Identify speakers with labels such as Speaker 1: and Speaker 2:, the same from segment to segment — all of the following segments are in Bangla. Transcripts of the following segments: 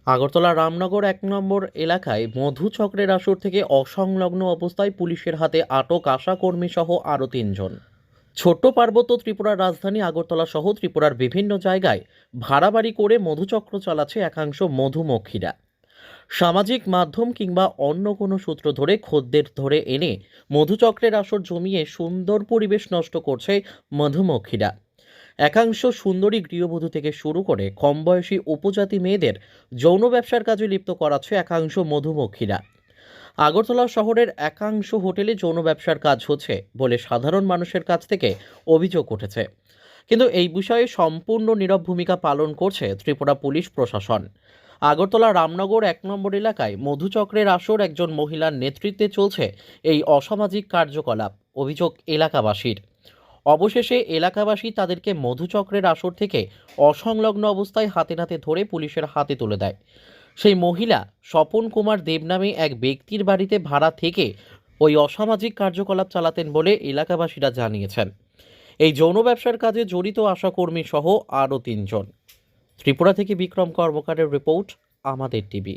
Speaker 1: আগরতলা রামনগর ১ নম্বর এলাকায় মধু চক্রের আসর থেকে অসংলগ্ন অবস্থায় পুলিশের হাতে আটক আশাকর্মী সহ আরও ৩ জন। ছোট্ট পার্বত্য ত্রিপুরার রাজধানী আগরতলা সহ ত্রিপুরার বিভিন্ন জায়গায় ভাড়া বাড়ি করে মধুচক্র চালাচ্ছে একাংশ মধুমক্ষীরা। সামাজিক মাধ্যম কিংবা অন্য কোনো সূত্র ধরে খদ্দের ধরে এনে মধুচক্রের আসর জমিয়ে সুন্দর পরিবেশ নষ্ট করছে মধুমক্ষীরা। একাংশ সুন্দরী গৃহবধূ থেকে শুরু করে কম বয়সী উপজাতি মেয়েদের যৌন ব্যবসার কাজে লিপ্ত করাচ্ছে একাংশ মধুমক্ষীরা। আগরতলা শহরের একাংশ হোটেলে যৌন ব্যবসার কাজ হচ্ছে বলে সাধারণ মানুষের কাছ থেকে অভিযোগ উঠেছে, কিন্তু এই বিষয়ে সম্পূর্ণ নীরব ভূমিকা পালন করছে ত্রিপুরা পুলিশ প্রশাসন। আগরতলা রামনগর ১ নম্বর এলাকায় মধুচক্রের আসর একজন মহিলার নেতৃত্বে চলছে এই অসামাজিক কার্যকলাপ, অভিযোগ এলাকাবাসীর। অবশেষে এলাকাবাসী তাদেরকে মধুচক্রের আসর থেকে অসংলগ্ন অবস্থায় হাতে নাতে ধরে পুলিশের হাতে তুলে দেয়। সেই মহিলা স্বপন কুমার দেব নামে এক ব্যক্তির বাড়িতে ভাড়া থেকে ওই অসামাজিক কার্যকলাপ চালাতেন বলে এলাকাবাসীরা জানিয়েছেন। এই যৌন ব্যবসার কাজে জড়িত আশাকর্মী সহ আরও ৩ জন। ত্রিপুরা থেকে বিক্রম কর্মকারের রিপোর্ট, আমাদের টিভি।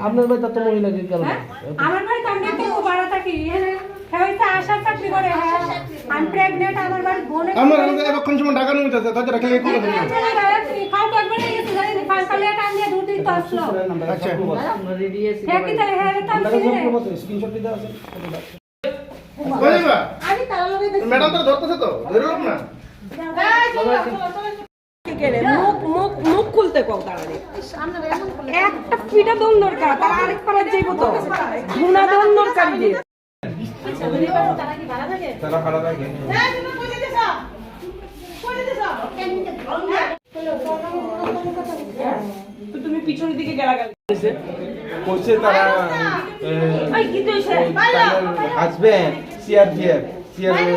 Speaker 2: আপনার বাড়ি তত মহিলা কি গেল?
Speaker 3: আমার বাড়িতে আমি তো ভাড়া থাকি এখানে হইছে আশা চাকরি করে। হ্যাঁ আমি প্রেগন্যান্ট। আমার বাড়ি বোন
Speaker 2: আমরা এখন সময় ঢাকা নিয়ে যাচ্ছে তাদের রাখলে কি করবে?
Speaker 3: খাও করবে না কিছু জানি না। ফাল কালে টাইম দিয়ে দুধ দিতে আসলো।
Speaker 2: আচ্ছা
Speaker 3: আমরা রেডি আছি। হ্যাঁ কি তাই? হ্যাঁ তো আমি
Speaker 2: স্ক্রিনশট দিতে আছে।
Speaker 3: আমি তালা লগে দেখি
Speaker 2: ম্যাডাম তো ধরতেছে তো ধরে লোক না।
Speaker 4: মুখ খুলতে কও তাড়াতাড়ি। একটা পিঠা দন দরকার, তার আরেক পাড়া যাইব তো ধুনা দন দরকার যে
Speaker 3: তারা কি ভাড়া থাকে?
Speaker 2: তারা ভাড়া থাকে।
Speaker 3: হ্যাঁ তুমি কই দিতেছ? কই দিতেছ? কেমনে ভালো না?
Speaker 4: তো তুমি পিছনের দিকে গালাগালি কইছে
Speaker 2: কইছে তারা
Speaker 4: আই কি কইছে
Speaker 2: হাজবেন্ড সিআরপিএফ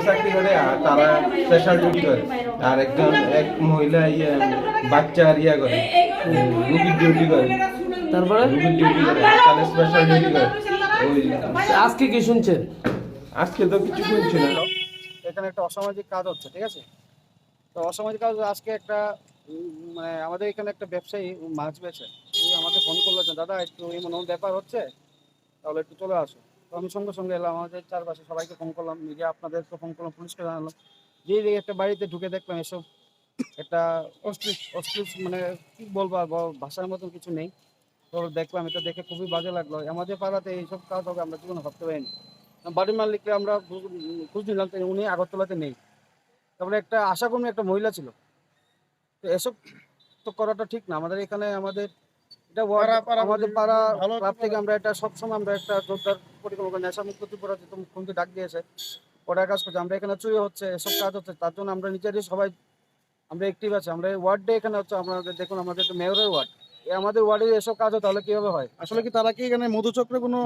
Speaker 2: চাকরি করে আর তারা স্পেশাল ডিউটি করে আর একজন এক মহিলা বাচ্চার করে রুগীর ডিউটি করে,
Speaker 5: তারপরে
Speaker 2: রুগীর ডিউটি করে তাহলে স্পেশাল ডিউটি করে। ওই
Speaker 5: আজকে কি শুনছেন?
Speaker 2: আজকে তো কিছু শুনছি না। এখানে একটা অসামাজিক কাজ হচ্ছে, ঠিক আছে? তো অসামাজিক কাজ আজকে একটা মানে আমাদের এখানে একটা ব্যবসায়ী মাছ বেচে আমাকে ফোন করলো যে দাদা একটু এমন ব্যাপার হচ্ছে, তাহলে একটু চলে আসো। তো আমি সঙ্গে সঙ্গে এলাম, আমাদের চারপাশে সবাইকে ফোন করলাম, মিডিয়া আপনাদেরকে ফোন করলাম, পুলিশকে জানালাম। যে একটা বাড়িতে ঢুকে দেখলাম এসব একটা অশ্লীল মানে কি বলবো ভাষার মতন কিছু নেই। তো দেখলাম, এটা দেখে খুবই বাজে লাগলো। আমাদের পাড়াতে এইসব কাজ হবে আমরা জীবনে ভাবতে পারিনি। বাড়ির মালিককে আমরা খোঁজ নিলাম, উনি আগরতলাতে নেই। তারপরে একটা আশাকর্মী একটা মহিলা ছিল। তো এসব তো করাটা ঠিক না। আমাদের এখানে আমাদের এটা আমাদের পাড়া ক্লাব থেকে আমরা এটা সবসময় আমরা একটা জোরদার পরিকল্পনা নেশামুক্ত ত্রিপুরা যেহেতু মুখ্যমন্ত্রী ডাক দিয়েছে ওটা কাজ করছে। আমরা এখানে চুরি হচ্ছে, এসব কাজ হচ্ছে, তার জন্য আমরা নিজেরই সবাই আমরা অ্যাক্টিভ আছি। আমরা এই ওয়ার্ডে এখানে হচ্ছে আপনাদের দেখুন, আমাদের তো মেয়রের ওয়ার্ড, আমাদের ওয়ার্ডে এসব কাজ হয় তাহলে কিভাবে হয়?
Speaker 6: আসলে কি তারা কি এখানে মধুচক্রে কোনো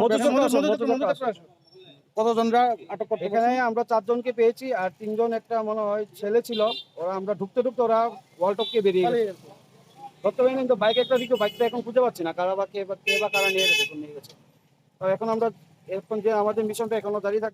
Speaker 6: কতজনরা আটক করতে?
Speaker 2: এখানে আমরা 4 জনকে পেয়েছি আর 3 জন একটা মনে হয় ছেলে ছিল। ওরা আমরা ঢুকতে ওরা ওয়ালটপকে বেরিয়ে গেছে। ধরতে পারিনি, কিন্তু বাইক একটা দিকে বাইকটা এখন খুঁজে পাচ্ছি না, কারা বা কে বা কারা নিয়ে গেছে। তো এখন আমরা এখন যে আমাদের মিশনটা এখনো জারি থাকবে।